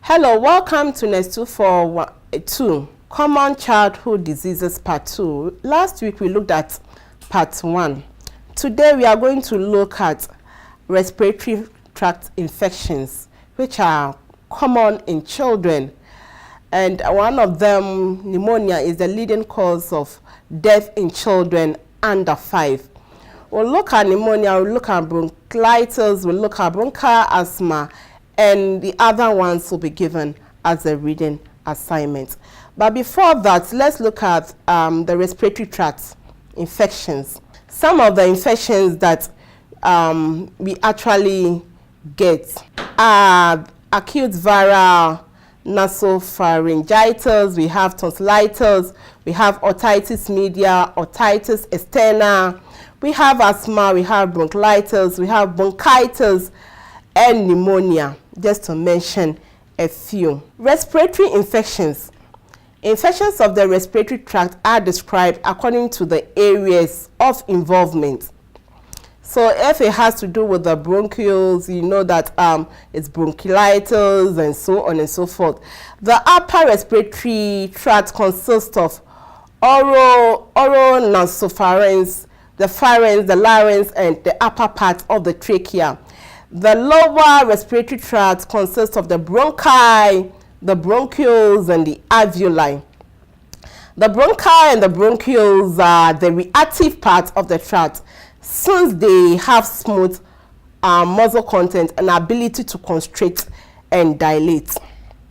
Hello, welcome to NURS 242, Common Childhood Diseases Part 2. Last week we looked at Part 1. Today we are going to look at respiratory tract infections, which are common in children. And one of them, pneumonia, is the leading cause of death in children under 5. We'll look at pneumonia, we'll look at bronchitis, we'll look at bronchial asthma, and the other ones will be given as a reading assignment. But before that, let's look at the respiratory tract infections. Some of the infections that we actually get are acute viral nasopharyngitis, we have tonsillitis, we have otitis media, otitis externa, we have asthma, we have bronchiolitis, we have bronchitis, and pneumonia, just to mention a few. Respiratory infections. Infections of the respiratory tract are described according to the areas of involvement. So if it has to do with the bronchioles, you know that it's bronchiolitis and so on and so forth. The upper respiratory tract consists of oral nasopharynx, the pharynx, the larynx, and the upper part of the trachea. The lower respiratory tract consists of the bronchi, the bronchioles, and the alveoli. The bronchi and the bronchioles are the reactive part of the tract, since they have smooth muscle content and ability to constrict and dilate.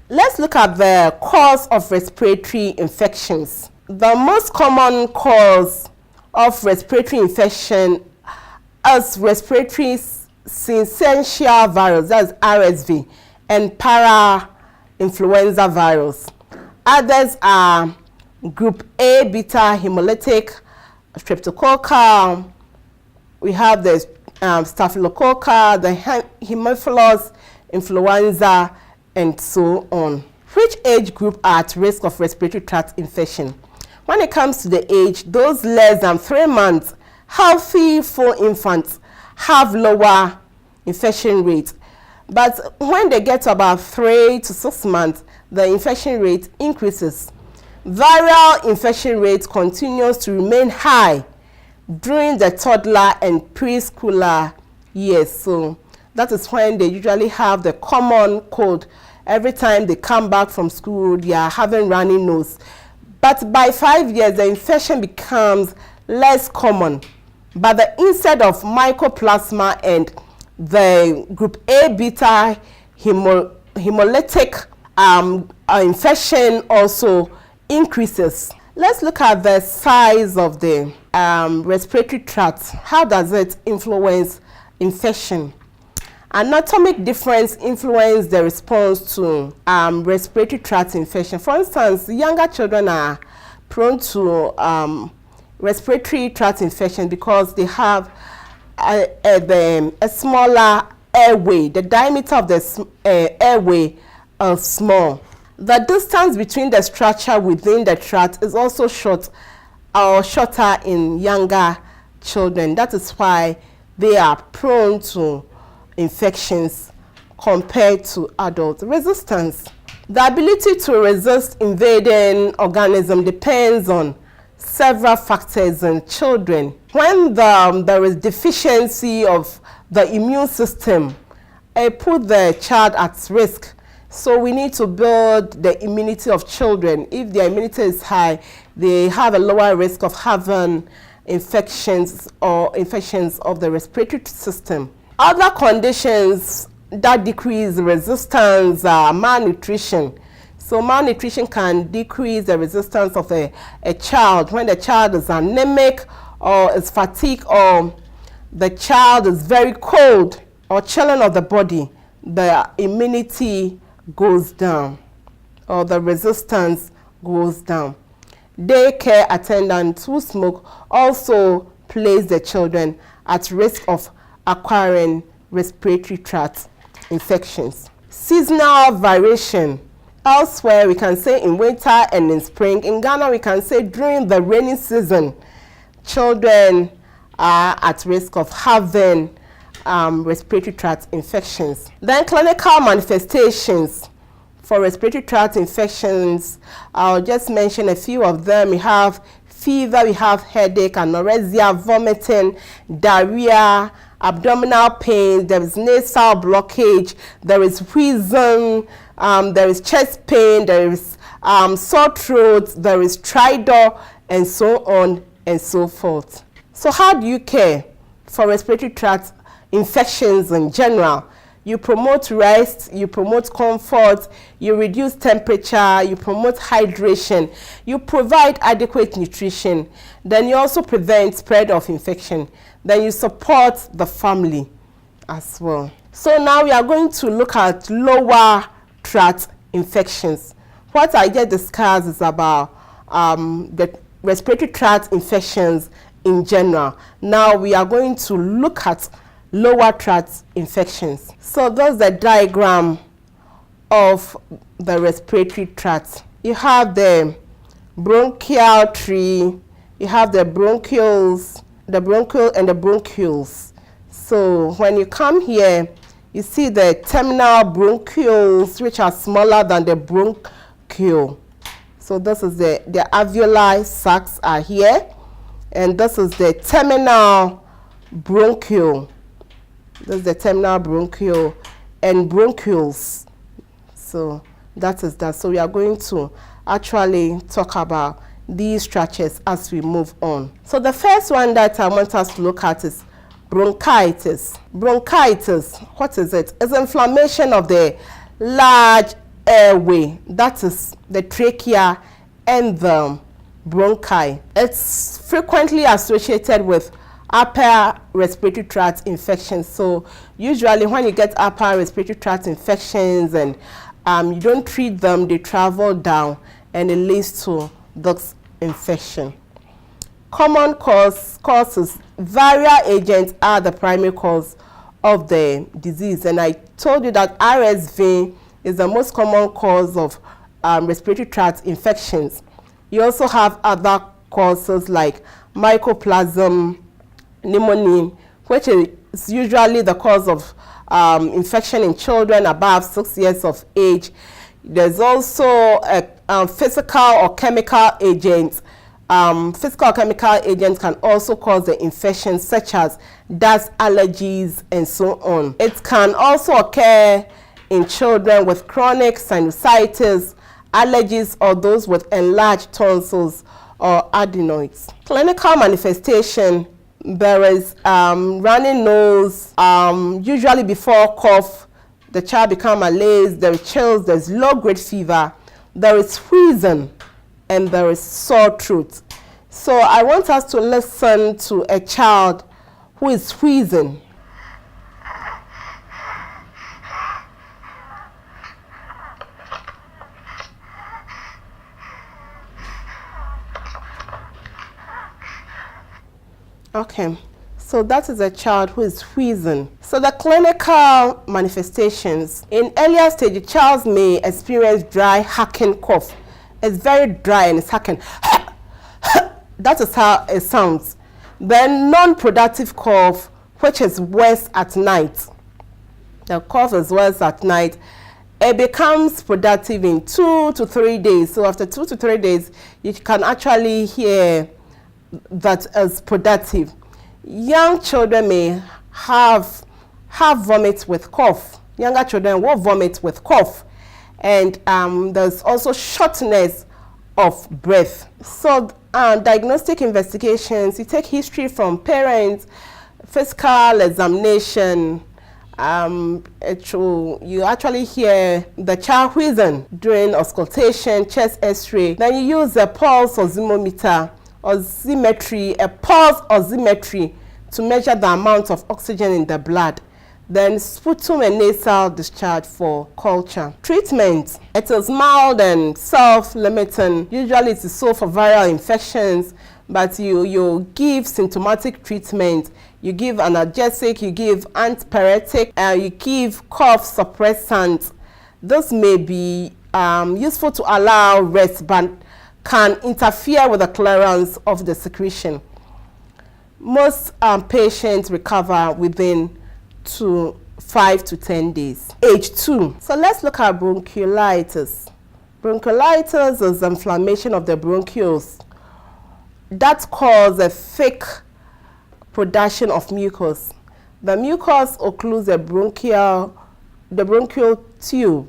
Let's look at the cause of respiratory infections. The most common cause of respiratory infection is respiratory syncytial virus, that's RSV, and para-influenza virus. Others are group A beta hemolytic, streptococcal, we have the staphylococcal, the Haemophilus influenza, and so on. Which age group are at risk of respiratory tract infection? When it comes to the age, those less than 3 months, healthy full infants have lower infection rate. But when they get to about 3 to 6 months, the infection rate increases. Viral infection rate continues to remain high during the toddler and preschooler years. So that is when they usually have the common cold. Every time they come back from school, they are having runny nose. But by 5 years, the infection becomes less common. But the instead of mycoplasma and the group A beta hemolytic infection also increases. Let's look at the size of the respiratory tract. How does it influence infection? Anatomic difference influence the response to respiratory tract infection. For instance, younger children are prone to respiratory tract infection because they have a smaller airway. The diameter of the airway is small. The distance between the structure within the tract is also short or shorter in younger children. That is why they are prone to infections compared to adults. Resistance. The ability to resist invading organism depends on several factors in children. When there is deficiency of the immune system, it puts the child at risk. So we need to build the immunity of children. If their immunity is high, they have a lower risk of having infections or infections of the respiratory system. Other conditions that decrease resistance are malnutrition. So malnutrition can decrease the resistance of a child. When the child is anemic or is fatigued or the child is very cold or chilling of the body, the immunity goes down or the resistance goes down. Daycare attendants who smoke also place the children at risk of acquiring respiratory tract infections. Seasonal variation. Elsewhere, we can say in winter and in spring. In Ghana, we can say during the rainy season, children are at risk of having respiratory tract infections. Then clinical manifestations for respiratory tract infections, I'll just mention a few of them. We have fever, we have headache, anorexia, vomiting, diarrhea, abdominal pain, there is nasal blockage, there is wheezing, there is chest pain, there is sore throat, there is stridor, and so on and so forth. So how do you care for respiratory tract infections in general? You promote rest, you promote comfort, you reduce temperature, you promote hydration, you provide adequate nutrition, then you also prevent spread of infection, then you support the family as well. So now we are going to look at lower tract infections. What I just discussed is about the respiratory tract infections in general. Now we are going to look at lower tract infections. So that's the diagram of the respiratory tract. You have the bronchial tree, you have the bronchioles, the bronchial and the bronchioles. So when you come here, you see the terminal bronchioles, which are smaller than the bronchiole. So this is the alveoli sacs are here, and this is the terminal bronchiole. This is the terminal bronchiole and bronchioles. So that is that. So we are going to actually talk about these structures as we move on. So the first one that I want us to look at is bronchitis. Bronchitis, what is it? It's inflammation of the large airway, that is the trachea and the bronchi. It's frequently associated with upper respiratory tract infections. So usually when you get upper respiratory tract infections and you don't treat them, they travel down and it leads to this infection. Common causes, viral agents are the primary cause of the disease, and I told you that RSV is the most common cause of respiratory tract infections. You also have other causes like mycoplasma pneumonia, which is usually the cause of infection in children above 6 years of age. There's also a physical or chemical agents. Physical or chemical agents can also cause the infections, such as dust allergies and so on. It can also occur in children with chronic sinusitis, allergies, or those with enlarged tonsils or adenoids. Clinical manifestation, there is running nose, usually before cough, the child becomes malaise, there is chills, there is low-grade fever, there is wheezing, and there is sore throat. So I want us to listen to a child who is wheezing. Okay, so that is a child who is wheezing. So the clinical manifestations, in earlier stage, the child may experience dry, hacking cough. It's very dry and it's hacking. That is how it sounds. Then non-productive cough, which is worse at night. The cough is worse at night. It becomes productive in 2 to 3 days. So after 2 to 3 days, you can actually hear that as productive. Young children may have vomit with cough. Younger children will vomit with cough. And there's also shortness of breath. So diagnostic investigations, you take history from parents, physical examination, you actually hear the child wheezing during auscultation, chest x-ray. Then you use a pulse oximeter, oximetry, a pulse oximetry to measure the amount of oxygen in the blood. Then sputum and nasal discharge for culture. Treatment, it is mild and self-limiting. Usually it is so for viral infections, but you give symptomatic treatment. You give analgesic, you give antipyretic, you give cough suppressant, This may be useful to allow rest, but can interfere with the clearance of the secretion. Most patients recover within 5 to 10 days. Age 2. So let's look at bronchiolitis. Bronchiolitis is inflammation of the bronchioles that causes a thick production of mucus. The mucus occludes the bronchial tube,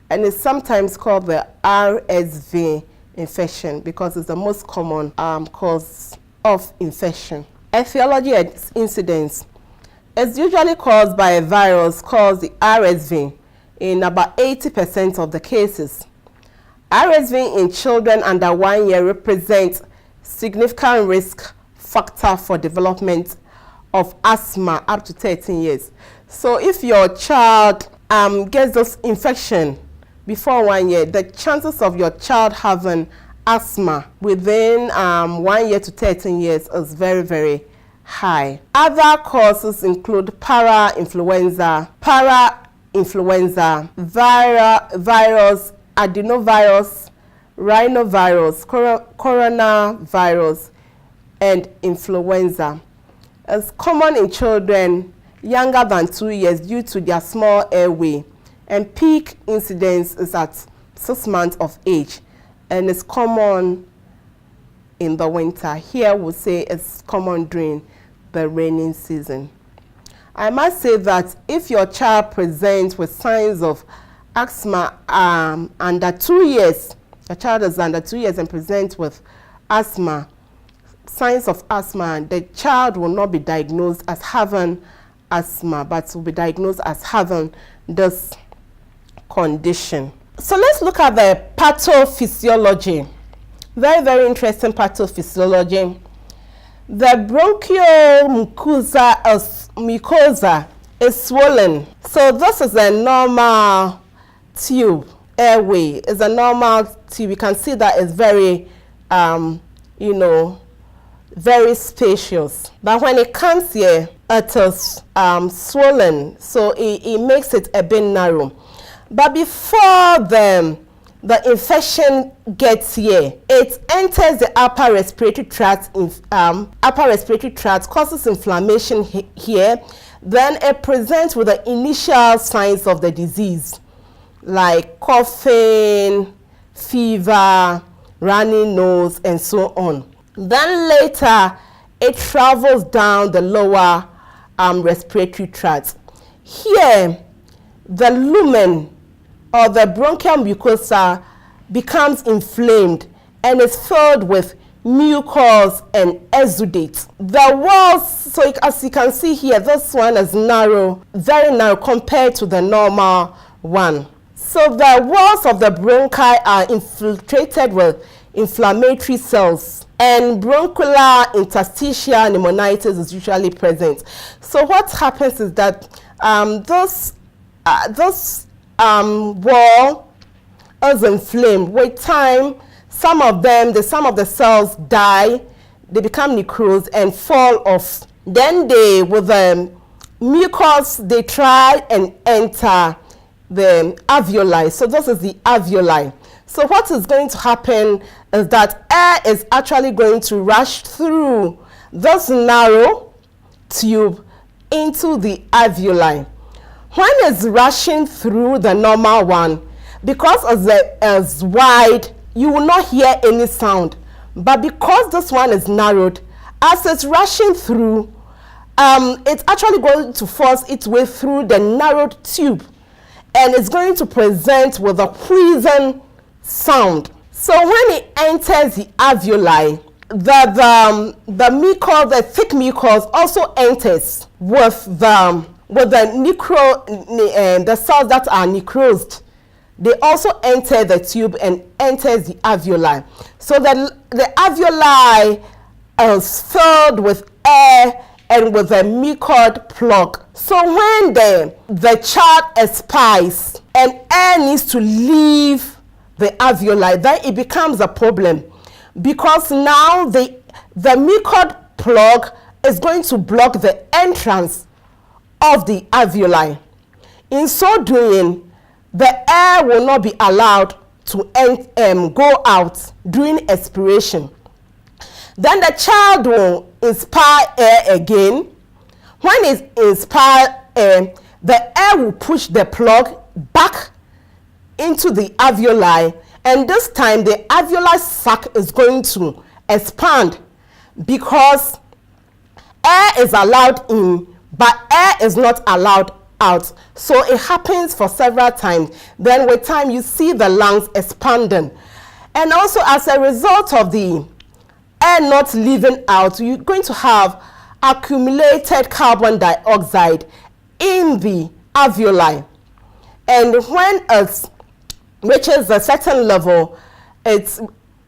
and is sometimes called the RSV infection because it's the most common cause of infection. Etiology and incidence. It's usually caused by a virus called the RSV in about 80% of the cases. RSV in children under 1 year represents significant risk factor for development of asthma up to 13 years. So if your child gets this infection before 1 year, the chances of your child having asthma within 1 year to 13 years is very, very high. Other causes include parainfluenza, virus, adenovirus, rhinovirus, coronavirus, and influenza. It's common in children younger than 2 years due to their small airway, and peak incidence is at 6 months of age, and it's common in the winter. Here we'll say it's common during the rainy season. I must say that if your child presents with signs of asthma under 2 years, a child is under 2 years and presents with asthma, signs of asthma, the child will not be diagnosed as having asthma, but will be diagnosed as having this condition. So let's look at the pathophysiology. Very, very interesting pathophysiology. The bronchial mucosa is swollen. So this is a normal tube, airway. It's a normal tube. You can see that it's very, very spacious. But when it comes here, it is swollen. So it makes it a bit narrow. But before the infection gets here, it enters the upper respiratory tract, causes inflammation here. Then it presents with the initial signs of the disease, like coughing, fever, runny nose, and so on. Then later, it travels down the lower respiratory tract. Here, the lumen or the bronchial mucosa becomes inflamed and is filled with mucus and exudate. The walls, so as you can see here, this one is narrow, very narrow compared to the normal one. So the walls of the bronchi are infiltrated with inflammatory cells, and bronchial interstitial pneumonitis is usually present. So what happens is that this wall is inflamed. With time, some of the cells die, they become necrosed and fall off. Then with the mucus, they try and enter the alveoli. So this is the alveoli. So what is going to happen is that air is actually going to rush through this narrow tube into the alveoli. When it's rushing through the normal one, because it's wide, you will not hear any sound. But because this one is narrowed, as it's rushing through, it's actually going to force its way through the narrowed tube, and it's going to present with a wheezing sound. So when it enters the alveoli, the mucus, the thick mucus, also enters with the cells that are necrosed. They also enter the tube and enters the alveoli. So the alveoli is filled with air and with a mucus plug. So when the child expires and air needs to leave the alveoli, then it becomes a problem, because now the mucus plug is going to block the entrance of the alveoli. In so doing, the air will not be allowed to go out during expiration. Then the child will inspire air again. When it inspires air, the air will push the plug back into the alveoli, and this time the alveolar sac is going to expand because air is allowed in, but air is not allowed out. So it happens for several times. Then with time you see the lungs expanding, and also as a result of the air not leaving out, you're going to have accumulated carbon dioxide in the alveoli, and when it reaches a certain level, it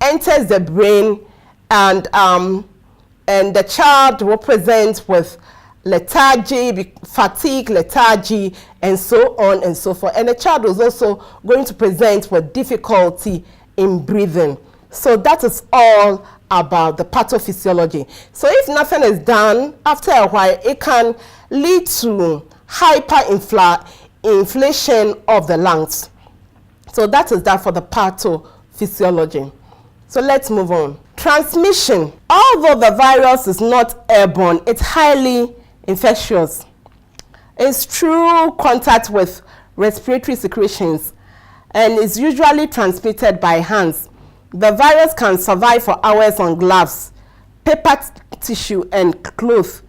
enters the brain, and the child will present with lethargy, fatigue, lethargy, and so on and so forth. And the child is also going to present with difficulty in breathing. So that is all about the pathophysiology. So if nothing is done, after a while, it can lead to hyperinflation of the lungs. So that is that for the pathophysiology. So let's move on. Transmission. Although the virus is not airborne, it's highly infectious. It's through contact with respiratory secretions and is usually transmitted by hands. The virus can survive for hours on gloves, paper tissue, and cloth,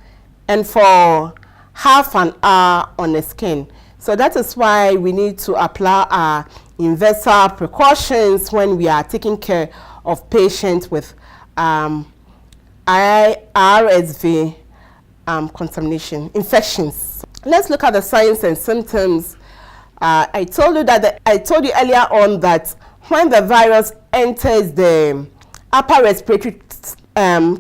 and for half an hour on the skin. So that is why we need to apply our universal precautions when we are taking care of patients with RSV contamination infections. Let's look at the signs and symptoms. I told you earlier on that when the virus enters the upper respiratory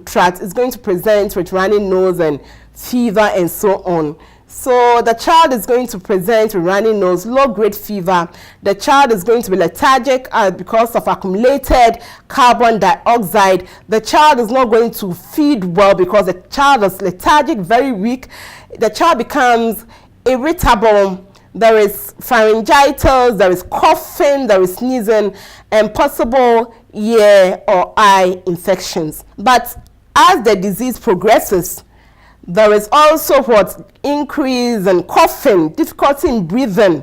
tract, it's going to present with runny nose and fever and so on. So the child is going to present with runny nose, low-grade fever. The child is going to be lethargic because of accumulated carbon dioxide. The child is not going to feed well because the child is lethargic, very weak. The child becomes irritable. There is pharyngitis, there is coughing, there is sneezing, and possible ear or eye infections. But as the disease progresses, there is also what increase in coughing, difficulty in breathing.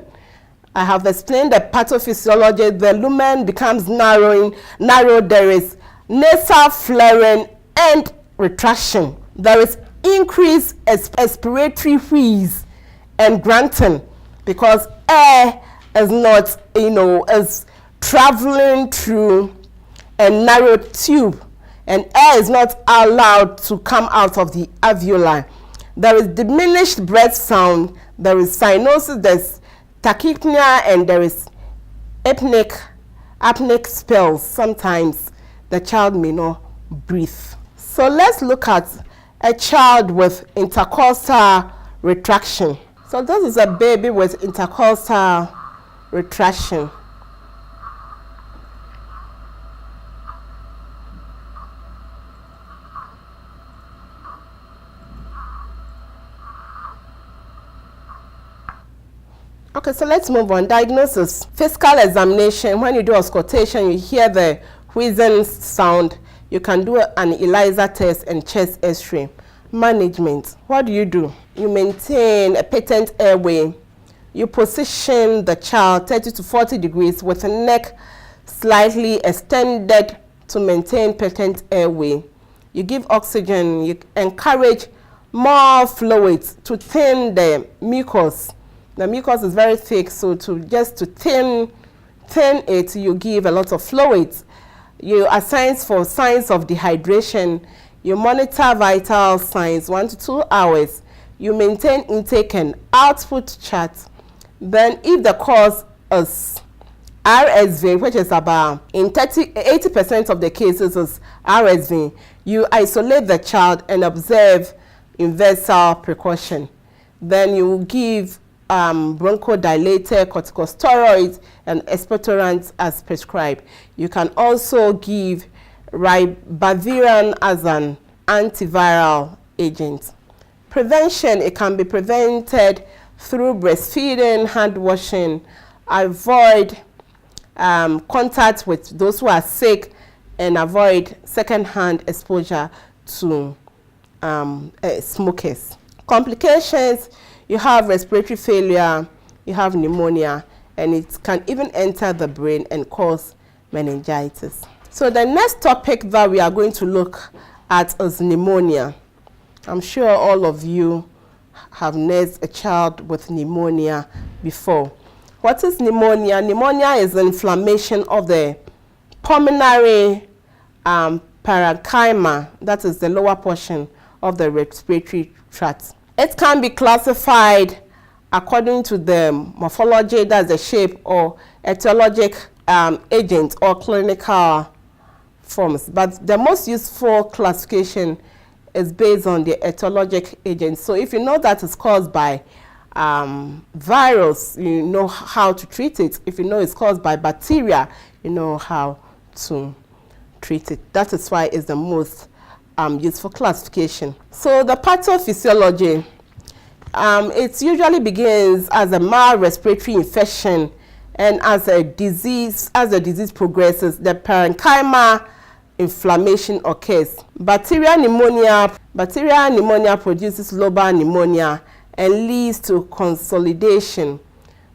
I have explained the pathophysiology. The lumen becomes narrow. There is nasal flaring and retraction. There is increased expiratory wheeze and grunting because air is not, is traveling through a narrow tube, and air is not allowed to come out of the alveoli. There is diminished breath sound, there is cyanosis, there's tachypnea, and there is apneic spells. Sometimes the child may not breathe. So let's look at a child with intercostal retraction. So this is a baby with intercostal retraction. Okay, so let's move on. Diagnosis. Physical examination. When you do auscultation, you hear the wheezing sound. You can do an ELISA test and chest X-ray. Management. What do? You maintain a patent airway. You position the child 30 to 40 degrees with the neck slightly extended to maintain patent airway. You give oxygen. You encourage more fluids to thin the mucus. The mucus is very thick, so to thin it, you give a lot of fluids. You assign for signs of dehydration. You monitor vital signs 1 to 2 hours. You maintain intake and output chart. Then if the cause is RSV, which is about in 80% of the cases is RSV, you isolate the child and observe universal precaution. Then you give bronchodilator, corticosteroids, and expectorants as prescribed. You can also give ribavirin as an antiviral agent. Prevention, it can be prevented through breastfeeding, hand washing, avoid contact with those who are sick, and avoid second-hand exposure to smokers. Complications, you have respiratory failure, you have pneumonia, and it can even enter the brain and cause meningitis. So the next topic that we are going to look at is pneumonia. I'm sure all of you have nursed a child with pneumonia before. What is pneumonia? Pneumonia is inflammation of the pulmonary parenchyma, that is the lower portion of the respiratory tract. It can be classified according to the morphology, that's the shape, or etiologic agent or clinical forms. But the most useful classification is based on the etiologic agent. So if you know that it's caused by virus, you know how to treat it. If you know it's caused by bacteria, you know how to treat it. That is why it's the most useful classification. So the pathophysiology, it usually begins as a mild respiratory infection, and as the disease progresses, the parenchyma inflammation occurs. Bacterial pneumonia produces lobar pneumonia and leads to consolidation.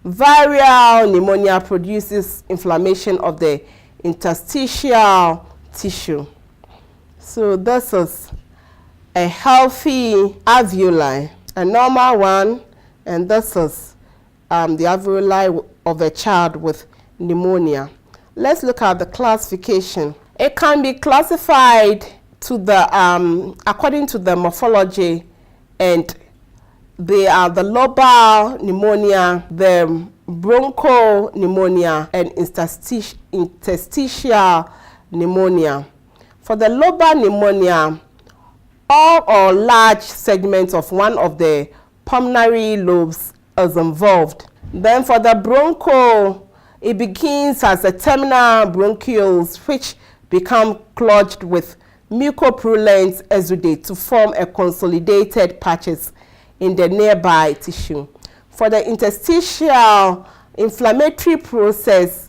Viral pneumonia produces inflammation of the interstitial tissue. So this is a healthy alveoli, a normal one, and this is the alveoli of a child with pneumonia. Let's look at the classification. It can be classified to the according to the morphology, and they are the lobar pneumonia, the bronchopneumonia, and interstitial pneumonia. For the lobar pneumonia, all or large segments of one of the pulmonary lobes is involved. Then for the broncho, it begins as the terminal bronchioles, which become clogged with mucopurulent exudate to form a consolidated patches in the nearby tissue. For the interstitial, inflammatory process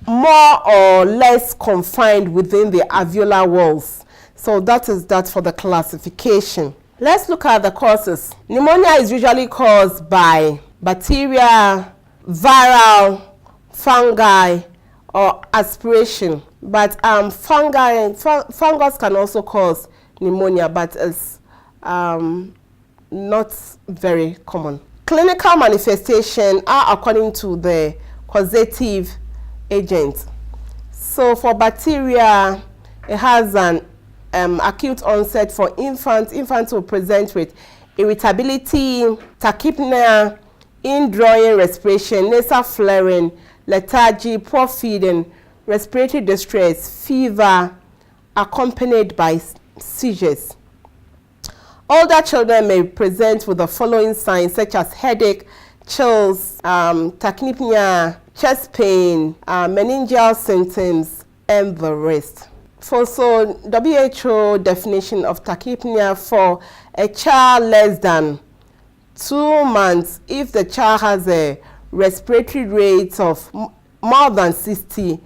more or less confined within the alveolar walls. So that is that for the classification. Let's look at the causes. Pneumonia is usually caused by bacteria, viral, fungi, or aspiration. But fungus can also cause pneumonia, but it's not very common. Clinical manifestations are according to the causative agent. So for bacteria, it has an acute onset. For infants. Infants will present with irritability, tachypnea, indrawing respiration, nasal flaring, lethargy, poor feeding, respiratory distress, fever, accompanied by seizures. Older children may present with the following signs, such as headache, chills, tachypnea, chest pain, meningeal symptoms, and the rest. So WHO definition of tachypnea: for a child less than 2 months, if the child has a respiratory rate of more than 60,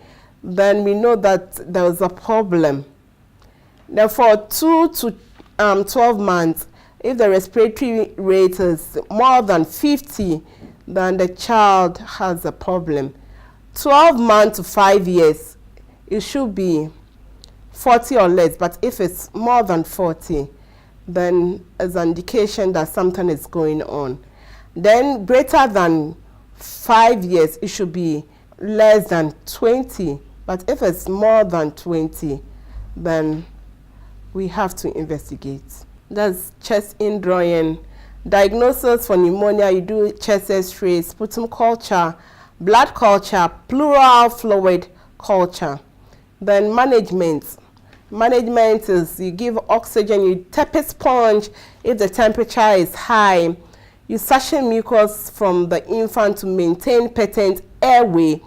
then we know that there is a problem. Then for 2 to 12 months, if the respiratory rate is more than 50, then the child has a problem. 12 months to 5 years, it should be 40 or less, but if it's more than 40, then it's an indication that something is going on. Then greater than 5 years, it should be less than 20, but if it's more than 20, then we have to investigate. That's chest indrawing. Diagnosis for pneumonia: you do chest x-ray, sputum culture, blood culture, pleural fluid culture. Then management. Management is you give oxygen, you tap a sponge if the temperature is high. You suction mucus from the infant to maintain patent airway.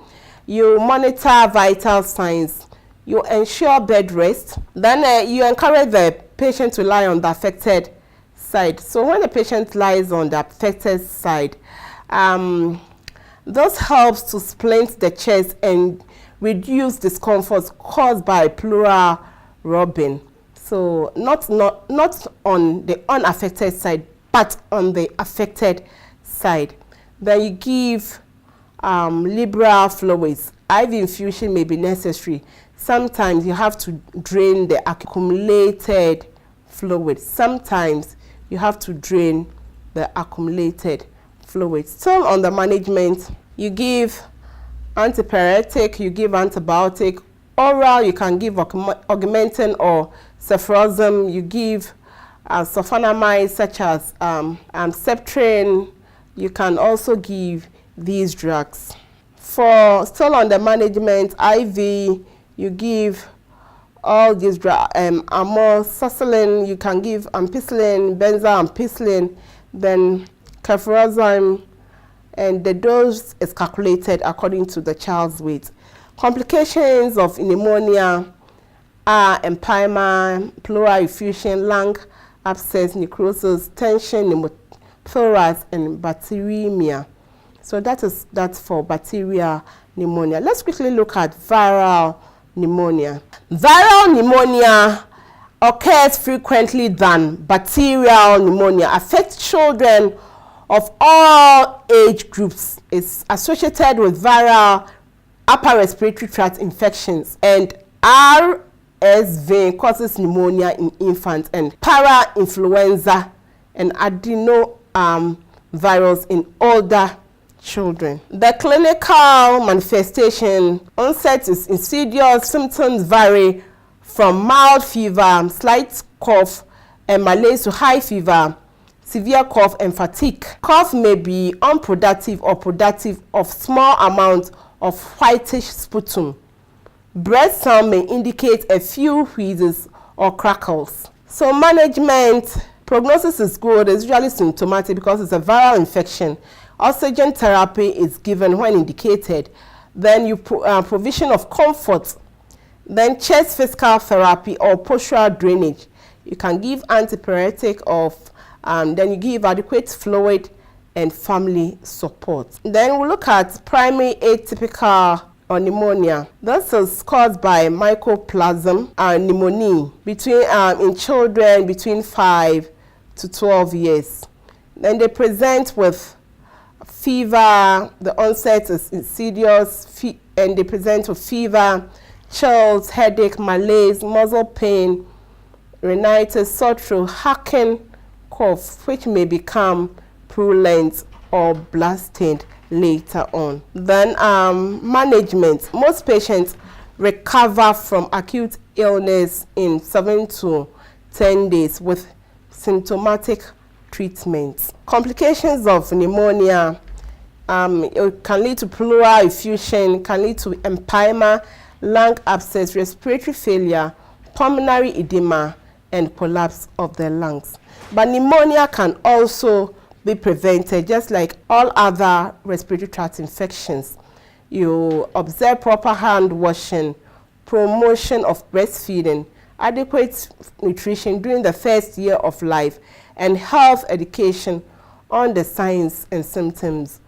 You monitor vital signs. You ensure bed rest. Then you encourage the patient to lie on the affected side. So when the patient lies on the affected side, This helps to splint the chest and reduce discomfort caused by pleural rubbing. So not on the unaffected side, but on the affected side. Then you give liberal fluids. IV infusion may be necessary. Sometimes you have to drain the accumulated fluid. Sometimes you have to drain the accumulated fluid. Still on the management, you give antipyretic, you give antibiotic. Oral, you can give augmentin or cefuroxime. You give sulfonamides such as Septrin. You can also give these drugs. For still on the management, IV, you give all these drugs, amoxicillin, you can give ampicillin, benzoampicillin, then cefuroxime, and the dose is calculated according to the child's weight. Complications of pneumonia are empyema, pleural effusion, lung abscess, necrosis, tension, pneumothorax, and bacteremia. So that's for bacterial pneumonia. Let's quickly look at viral pneumonia. Viral pneumonia occurs frequently than bacterial pneumonia. Affects children of all age groups. It's associated with viral upper respiratory tract infections, and RSV causes pneumonia in infants, and parainfluenza and adenovirus in older children. The clinical manifestation onset is insidious. Symptoms vary from mild fever, slight cough, and malaise to high fever, severe cough, and fatigue. Cough may be unproductive or productive of small amounts of whitish sputum. Breath sound may indicate a few wheezes or crackles. So management, prognosis is good. It's usually symptomatic because it's a viral infection. Oxygen therapy is given when indicated. Then you provision of comfort. Then chest physical therapy or postural drainage. You can give antipyretic then you give adequate fluid and family support. Then we'll look at primary atypical or pneumonia. This is caused by mycoplasma pneumoniae in children between 5 to 12 years. Then they present with fever. The onset is insidious, and they present with fever, chills, headache, malaise, muscle pain, rhinitis, sore throat, hacking, cough, which may become purulent or blood-stained later on. Then management. Most patients recover from acute illness in 7 to 10 days with symptomatic treatment. Complications of pneumonia, it can lead to pleural effusion, can lead to empyema, lung abscess, respiratory failure, pulmonary edema, and collapse of the lungs. But pneumonia can also be prevented, just like all other respiratory tract infections. You observe proper hand washing, promotion of breastfeeding, adequate nutrition during the first year of life, and health education on the signs and symptoms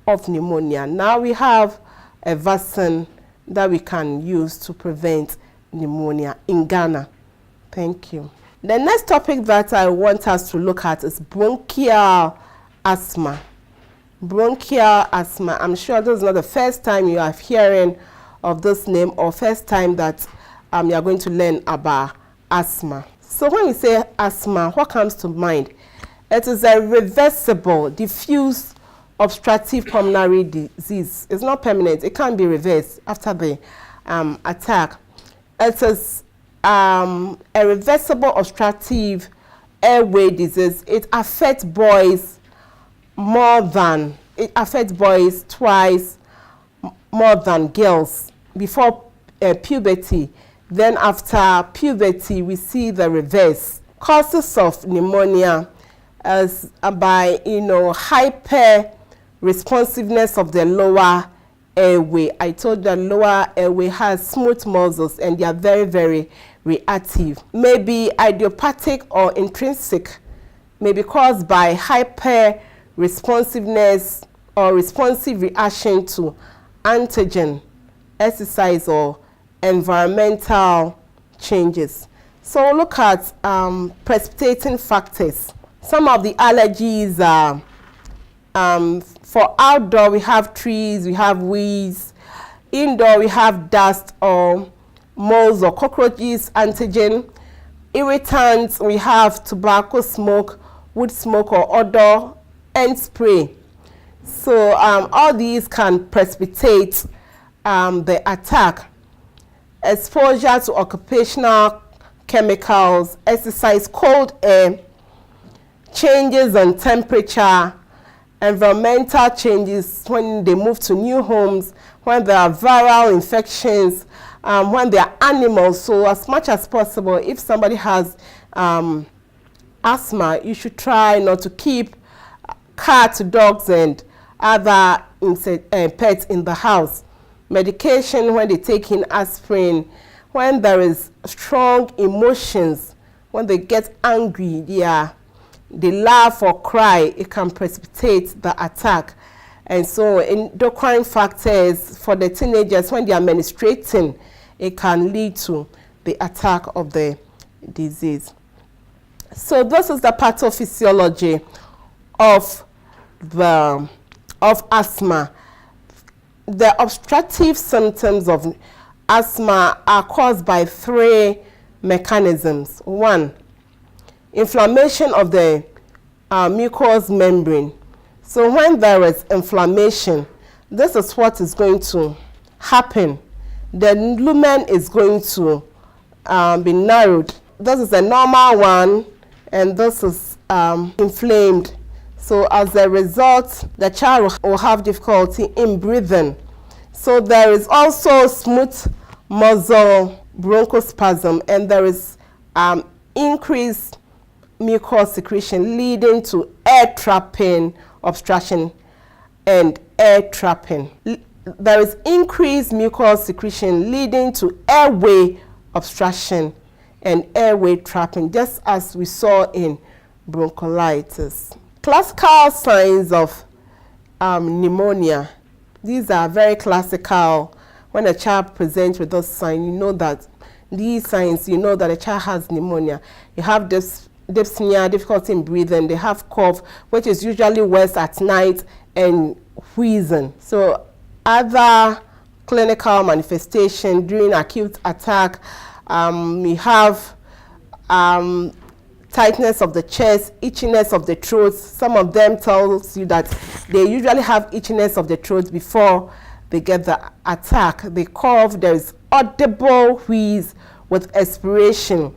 of pneumonia. Now we have a vaccine that we can use to prevent pneumonia in Ghana. Thank you. The next topic that I want us to look at is bronchial asthma. Bronchial asthma. I'm sure this is not the first time you are hearing of this name or first time that you are going to learn about asthma. So when we say asthma, what comes to mind? It is a reversible, diffuse, obstructive pulmonary disease. It's not permanent. It can be reversed after the attack. It is a reversible obstructive airway disease. It affects boys twice more than girls before puberty. Then after puberty, we see the reverse. Causes of pneumonia is by hyper responsiveness of the lower airway. I told you the lower airway has smooth muscles and they are very, very reactive. Maybe idiopathic or intrinsic, may be caused by hyper responsiveness or responsive reaction to antigen, exercise, or environmental changes. So look at precipitating factors. Some of the allergies are for outdoor, we have trees, we have weeds. Indoor, we have dust or moles or cockroaches, antigen. Irritants, we have tobacco smoke, wood smoke or odor, and spray. So all these can precipitate the attack. Exposure to occupational chemicals, exercise, cold air, changes in temperature, environmental changes when they move to new homes, when there are viral infections, when they are animals. So as much as possible, if somebody has asthma, you should try not to keep cats, dogs, and other pets in the house. Medication, when they take in aspirin, when there is strong emotions, when they get angry, they laugh or cry, it can precipitate the attack. And so endocrine factors for the teenagers, when they are menstruating, it can lead to the attack of the disease. So this is the pathophysiology of asthma. The obstructive symptoms of asthma are caused by three mechanisms. One, inflammation of the mucous membrane. So when there is inflammation, this is what is going to happen. The lumen is going to be narrowed. This is a normal one, and this is inflamed. So as a result, the child will have difficulty in breathing. So there is also smooth muscle bronchospasm, and there is increased mucus secretion leading to air trapping, obstruction, and air trapping. There is increased mucus secretion leading to airway obstruction and airway trapping, just as we saw in bronchiolitis. Classical signs of pneumonia. These are very classical. When a child presents with those signs, you know that these signs, you know that a child has pneumonia. You have dyspnea, difficulty in breathing. They have cough, which is usually worse at night, and wheezing. So other clinical manifestation during acute attack, we have tightness of the chest, itchiness of the throat. Some of them tells you that they usually have itchiness of the throat before they get the attack. They cough, there is audible wheeze with expiration.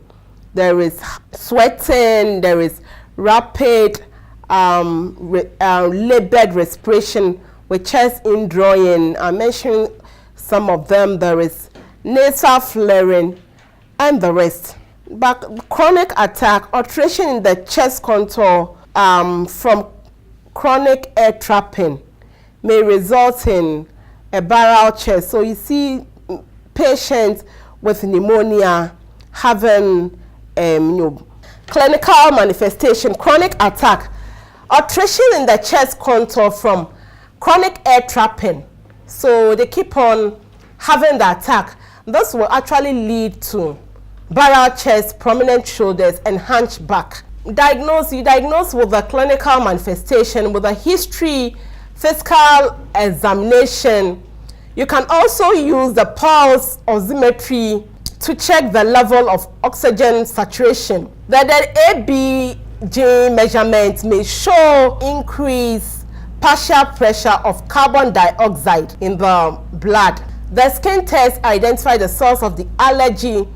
There is sweating, there is rapid labored respiration with chest indrawing. I mentioned some of them. There is nasal flaring and the rest. But chronic attack, alteration in the chest contour from chronic air trapping may result in a barrel chest. So you see patients with pneumonia having clinical manifestation, chronic attack, alteration in the chest contour from chronic air trapping. So they keep on having the attack. This will actually lead to barrel chest, prominent shoulders, and hunchback. You diagnose with the clinical manifestation with a history, physical examination. You can also use the pulse oximetry to check the level of oxygen saturation. The ABG measurement may show increased partial pressure of carbon dioxide in the blood. The skin test identifies the source of the allergy.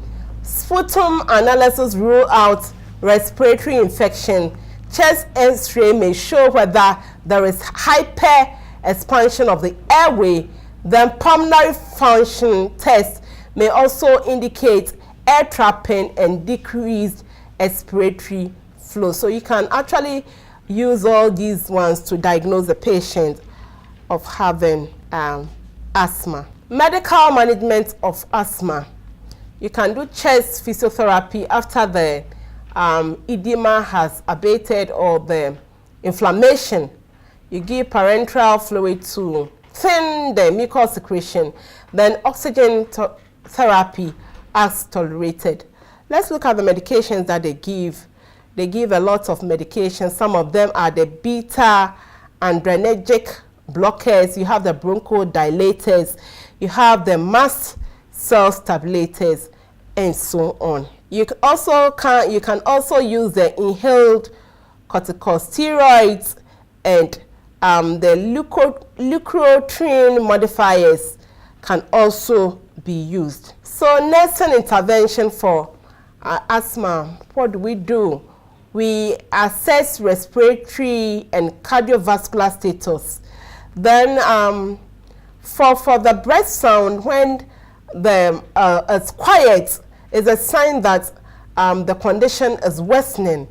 Sputum analysis rule out respiratory infection. Chest X-ray may show whether there is hyper expansion of the airway. Then pulmonary function test may also indicate air trapping and decreased expiratory flow. So you can actually use all these ones to diagnose the patient of having asthma. Medical management of asthma. You can do chest physiotherapy after the edema has abated or the inflammation. You give parenteral fluid to thin the mucous secretion. Then oxygen therapy as tolerated. Let's look at the medications that they give. They give a lot of medications. Some of them are the beta adrenergic blockers. You have the bronchodilators. You have the mast cell stabilators, and so on. You can also use the inhaled corticosteroids and the leukotriene modifiers can also be used. So nursing intervention for asthma, what do? We assess respiratory and cardiovascular status. Then for the breath sound, when it's quiet, is a sign that the condition is worsening.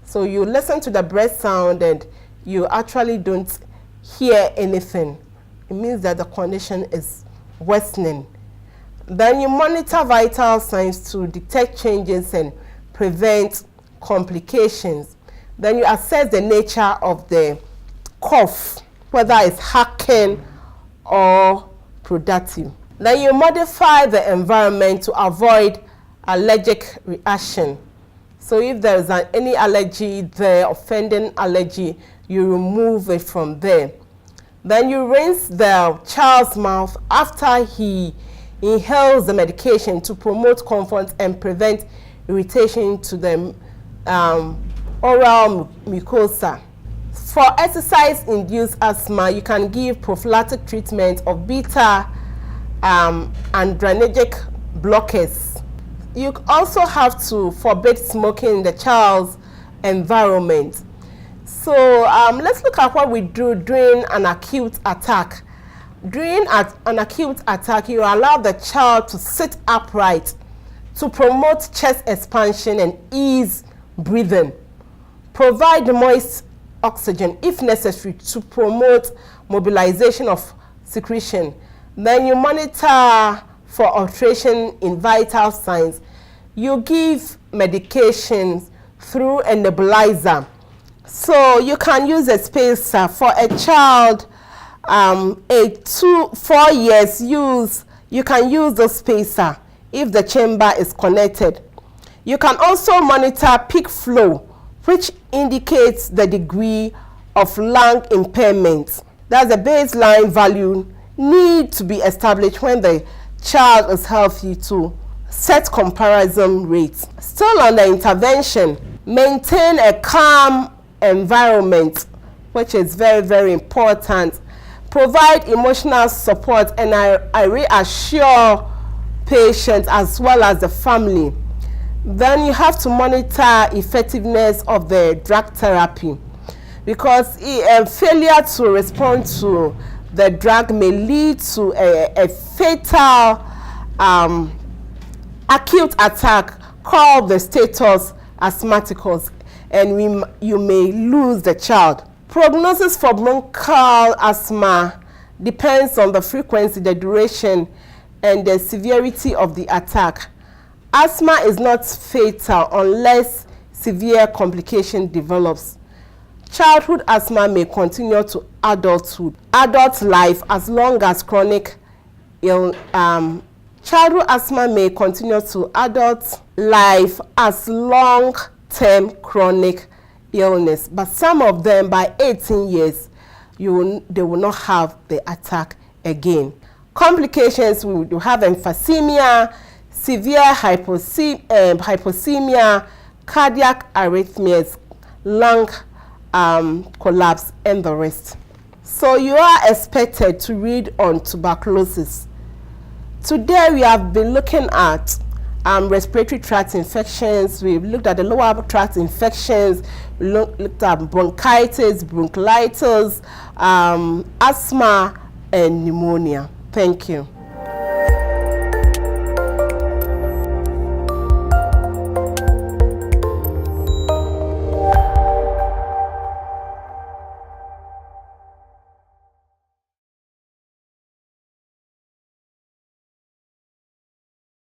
So you listen to the breath sound and you actually don't hear anything. It means that the condition is worsening. Then you monitor vital signs to detect changes and prevent complications. Then you assess the nature of the cough, whether it's hacking or productive. Then you modify the environment to avoid allergic reaction. So if there is any allergy there, offending allergy, you remove it from there. Then you rinse the child's mouth after he inhales the medication to promote comfort and prevent irritation to the oral mucosa. For exercise-induced asthma, you can give prophylactic treatment of beta adrenergic blockers. You also have to forbid smoking in the child's environment. So let's look at what we do during an acute attack. During an acute attack, you allow the child to sit upright to promote chest expansion and ease breathing. Provide moist oxygen if necessary to promote mobilization of secretion. Then you monitor for alteration in vital signs. You give medications through a nebulizer. So you can use a spacer for a child 4 years. You can use the spacer if the chamber is connected. You can also monitor peak flow, which indicates the degree of lung impairment. That's a baseline value need to be established when the child is healthy to set comparison rates. Still on the intervention, maintain a calm environment, which is very, very important. Provide emotional support, and I reassure patients as well as the family. Then you have to monitor effectiveness of the drug therapy, because failure to respond to the drug may lead to a fatal acute attack called the status asthmaticus, and you may lose the child. Prognosis for bronchial asthma depends on the frequency, the duration, and the severity of the attack. Asthma is not fatal unless severe complication develops. Childhood asthma may continue to adult life as long as chronic childhood asthma may continue to adult life as long-term chronic illness, but some of them by 18 years they will not have the attack again. Complications, we will have emphysema, severe hypoxemia, cardiac arrhythmias, lung collapse, and the rest. So you are expected to read on tuberculosis. Today we have been looking at respiratory tract infections. We've looked at the lower tract infections. We looked at bronchitis, bronchiolitis, asthma, and pneumonia. Thank you.